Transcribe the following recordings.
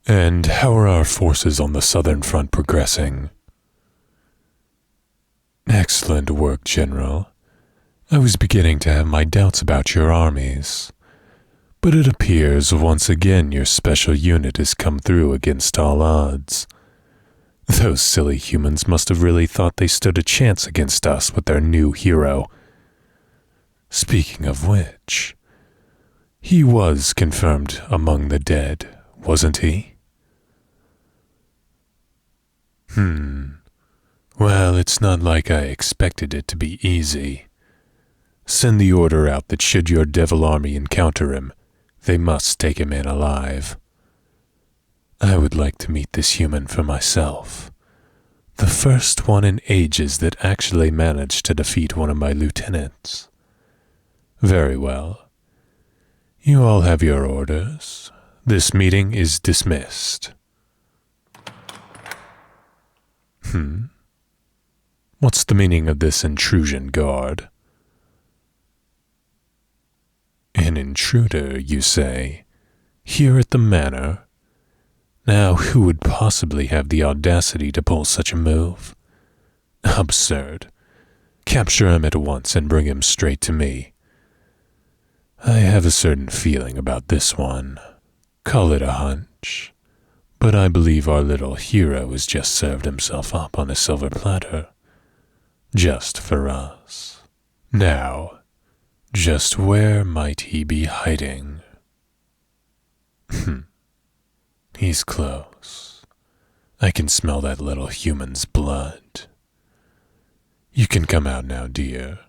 And how are our forces on the southern front progressing? Excellent work, General. I was beginning to have my doubts about your armies. But it appears once again your special unit has come through against all odds. Those silly humans must have really thought they stood a chance against us with their new hero. Speaking of which, he was confirmed among the dead, wasn't he? Well, it's not like I expected it to be easy. Send the order out that should your devil army encounter him, they must take him in alive. I would like to meet this human for myself. The first one in ages that actually managed to defeat one of my lieutenants. Very well. You all have your orders. This meeting is dismissed. What's the meaning of this intrusion, guard? An intruder, you say? Here at the Manor? Now, who would possibly have the audacity to pull such a move? Absurd. Capture him at once and bring him straight to me. I have a certain feeling about this one. Call it a hunch. But I believe our little hero has just served himself up on a silver platter. Just for us. Now, just where might he be hiding? He's close. I can smell that little human's blood. You can come out now, dear.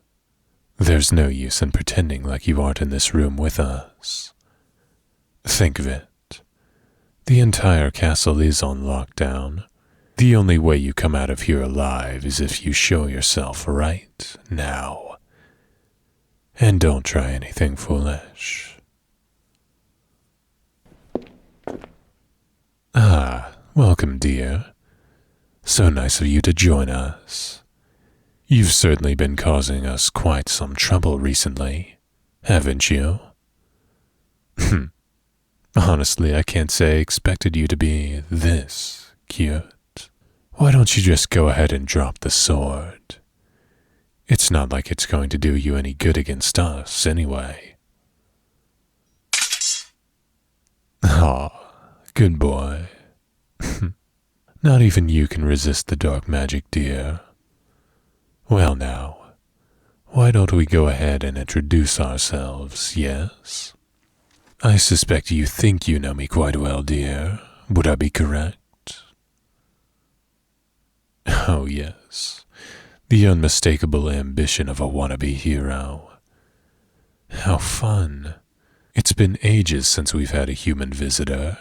There's no use in pretending like you aren't in this room with us. Think of it. The entire castle is on lockdown. The only way you come out of here alive is if you show yourself right now. And don't try anything foolish. Welcome, dear. So nice of you to join us. You've certainly been causing us quite some trouble recently, haven't you? Honestly, I can't say I expected you to be this cute. Why don't you just go ahead and drop the sword? It's not like it's going to do you any good against us, anyway. Good boy. Not even you can resist the dark magic, dear. Well now, why don't we go ahead and introduce ourselves, yes? I suspect you think you know me quite well, dear. Would I be correct? Oh, yes. The unmistakable ambition of a wannabe hero. How fun. It's been ages since we've had a human visitor,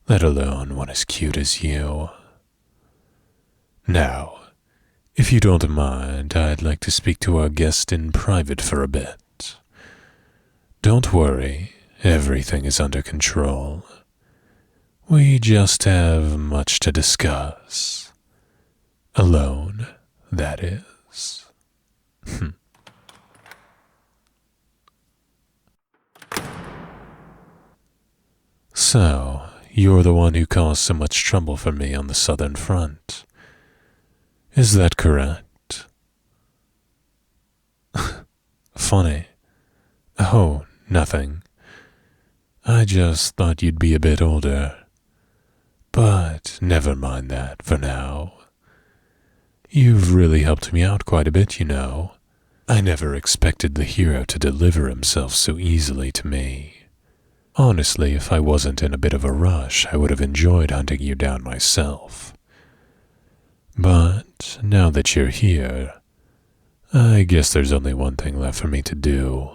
let alone one as cute as you. Now, if you don't mind, I'd like to speak to our guest in private for a bit. Don't worry. Everything is under control. We just have much to discuss. Alone, that is. So, you're the one who caused so much trouble for me on the southern front. Is that correct? Funny. Oh, nothing. I just thought you'd be a bit older. But never mind that for now. You've really helped me out quite a bit, you know. I never expected the hero to deliver himself so easily to me. Honestly, if I wasn't in a bit of a rush, I would have enjoyed hunting you down myself. But now that you're here, I guess there's only one thing left for me to do.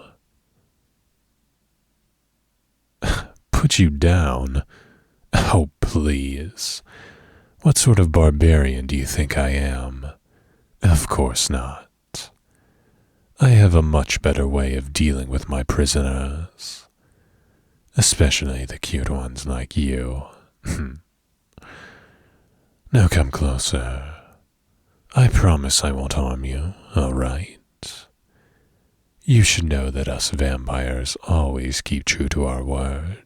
Put you down? Oh, please. What sort of barbarian do you think I am? Of course not. I have a much better way of dealing with my prisoners. Especially the cute ones like you. Now come closer. I promise I won't harm you, all right? You should know that us vampires always keep true to our word.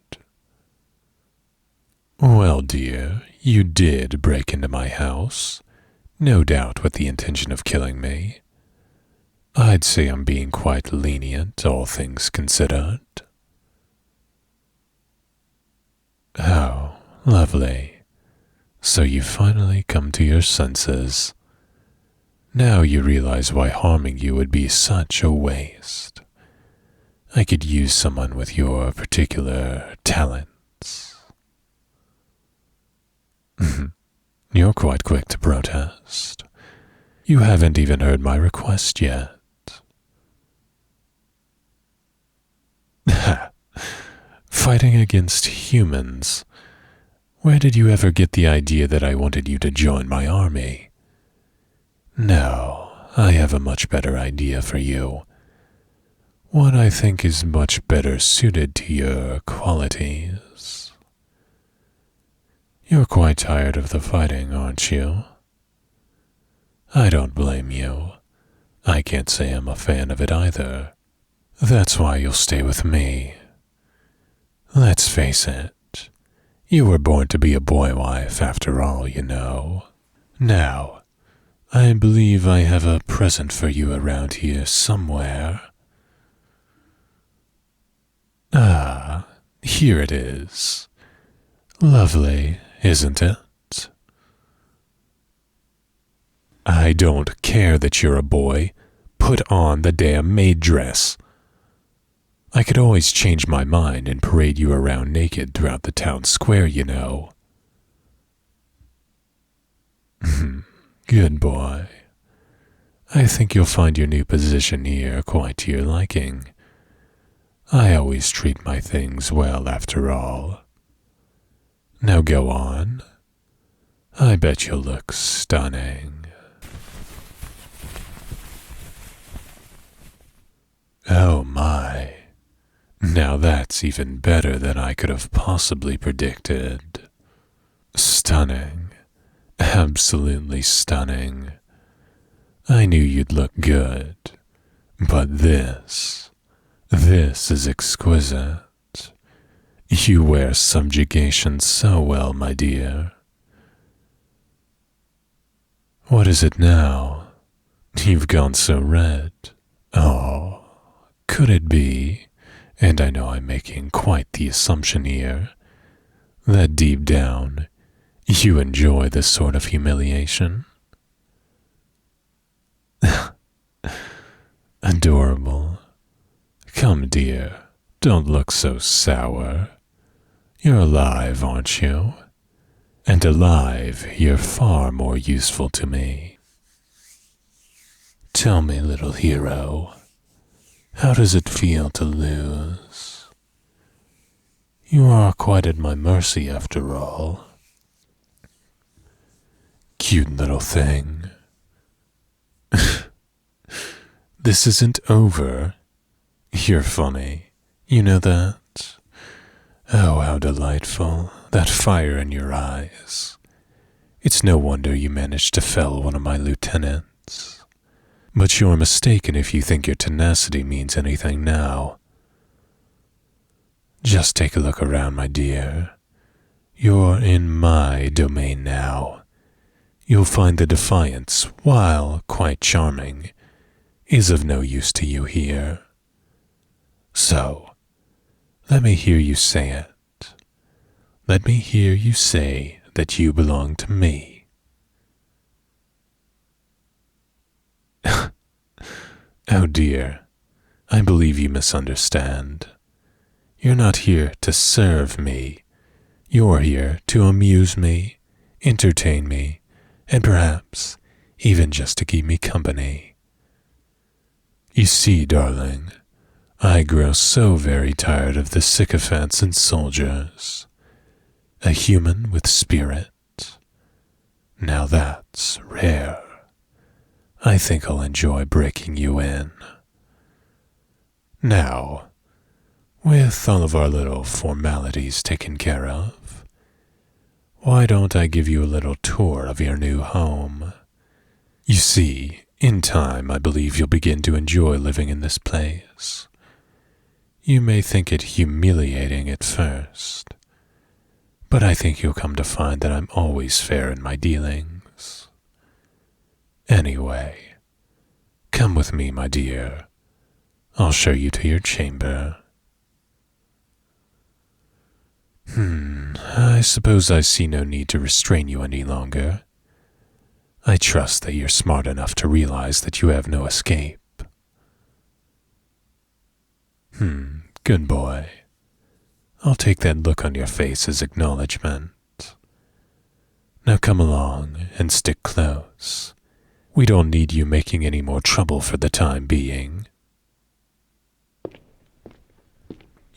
Well, dear, you did break into my house, no doubt with the intention of killing me. I'd say I'm being quite lenient, all things considered. Oh, lovely. So you've finally come to your senses. Now you realize why harming you would be such a waste. I could use someone with your particular talents. You're quite quick to protest. You haven't even heard my request yet. Fighting against humans. Where did you ever get the idea that I wanted you to join my army? No, I have a much better idea for you. One I think is much better suited to your qualities. You're quite tired of the fighting, aren't you? I don't blame you. I can't say I'm a fan of it either. That's why you'll stay with me. Let's face it, you were born to be a boywife after all, you know. Now, I believe I have a present for you around here somewhere. Ah, here it is. Lovely, isn't it? I don't care that you're a boy. Put on the damn maid dress. I could always change my mind and parade you around naked throughout the town square, you know. Good boy. I think you'll find your new position here quite to your liking. I always treat my things well after all. Now go on. I bet you'll look stunning. Oh my. Now that's even better than I could have possibly predicted. Stunning. Absolutely stunning. I knew you'd look good. But this is exquisite. You wear subjugation so well, my dear. What is it now? You've gone so red. Oh, could it be, and I know I'm making quite the assumption here, that deep down you enjoy this sort of humiliation? Adorable. Come, dear, don't look so sour. You're alive, aren't you? And alive, you're far more useful to me. Tell me, little hero, how does it feel to lose? You are quite at my mercy, after all. Cute little thing. This isn't over. You're funny. You know that? Oh, how delightful. That fire in your eyes. It's no wonder you managed to fell one of my lieutenants. But you're mistaken if you think your tenacity means anything now. Just take a look around, my dear. You're in my domain now. You'll find the defiance, while quite charming, is of no use to you here. So, let me hear you say it. Let me hear you say that you belong to me. Oh dear, I believe you misunderstand. You're not here to serve me. You're here to amuse me, entertain me, and perhaps even just to keep me company. You see, darling, I grow so very tired of the sycophants and soldiers. A human with spirit. Now that's rare. I think I'll enjoy breaking you in. Now, with all of our little formalities taken care of, why don't I give you a little tour of your new home? You see, in time, I believe you'll begin to enjoy living in this place. You may think it humiliating at first, but I think you'll come to find that I'm always fair in my dealings. Anyway, come with me, my dear. I'll show you to your chamber. I suppose I see no need to restrain you any longer. I trust that you're smart enough to realize that you have no escape. Good boy. I'll take that look on your face as acknowledgement. Now come along and stick close. We don't need you making any more trouble for the time being.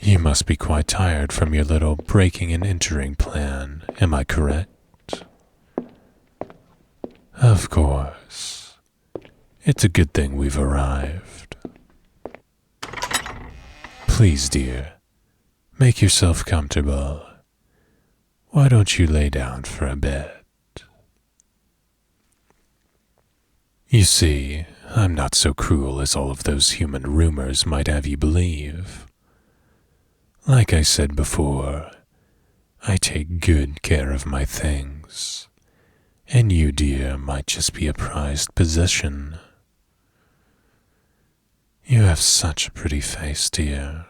You must be quite tired from your little breaking and entering plan, am I correct? Of course. It's a good thing we've arrived. Please, dear, make yourself comfortable. Why don't you lay down for a bit? You see, I'm not so cruel as all of those human rumors might have you believe. Like I said before, I take good care of my things, and you, dear, might just be a prized possession. You have such a pretty face, dear.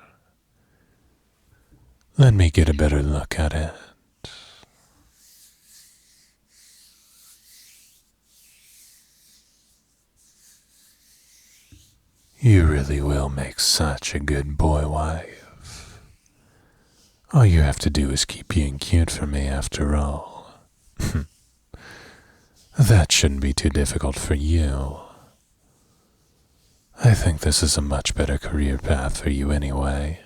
Let me get a better look at it. You really will make such a good boy wife. All you have to do is keep being cute for me after all. That shouldn't be too difficult for you. I think this is a much better career path for you anyway.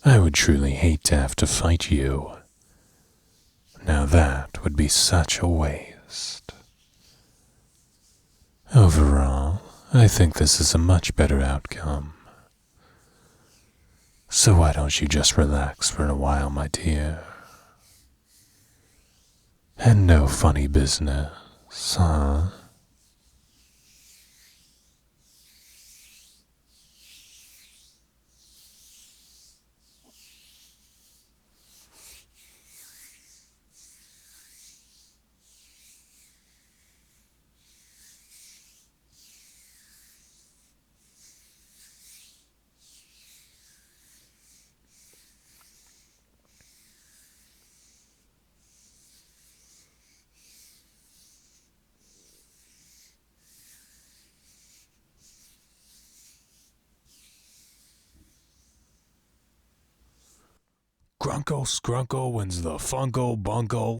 I would truly hate to have to fight you. Now that would be such a waste. Overall, I think this is a much better outcome. So why don't you just relax for a while, my dear? And no funny business, huh? Grunkle Skrunkle wins the Funko Bungle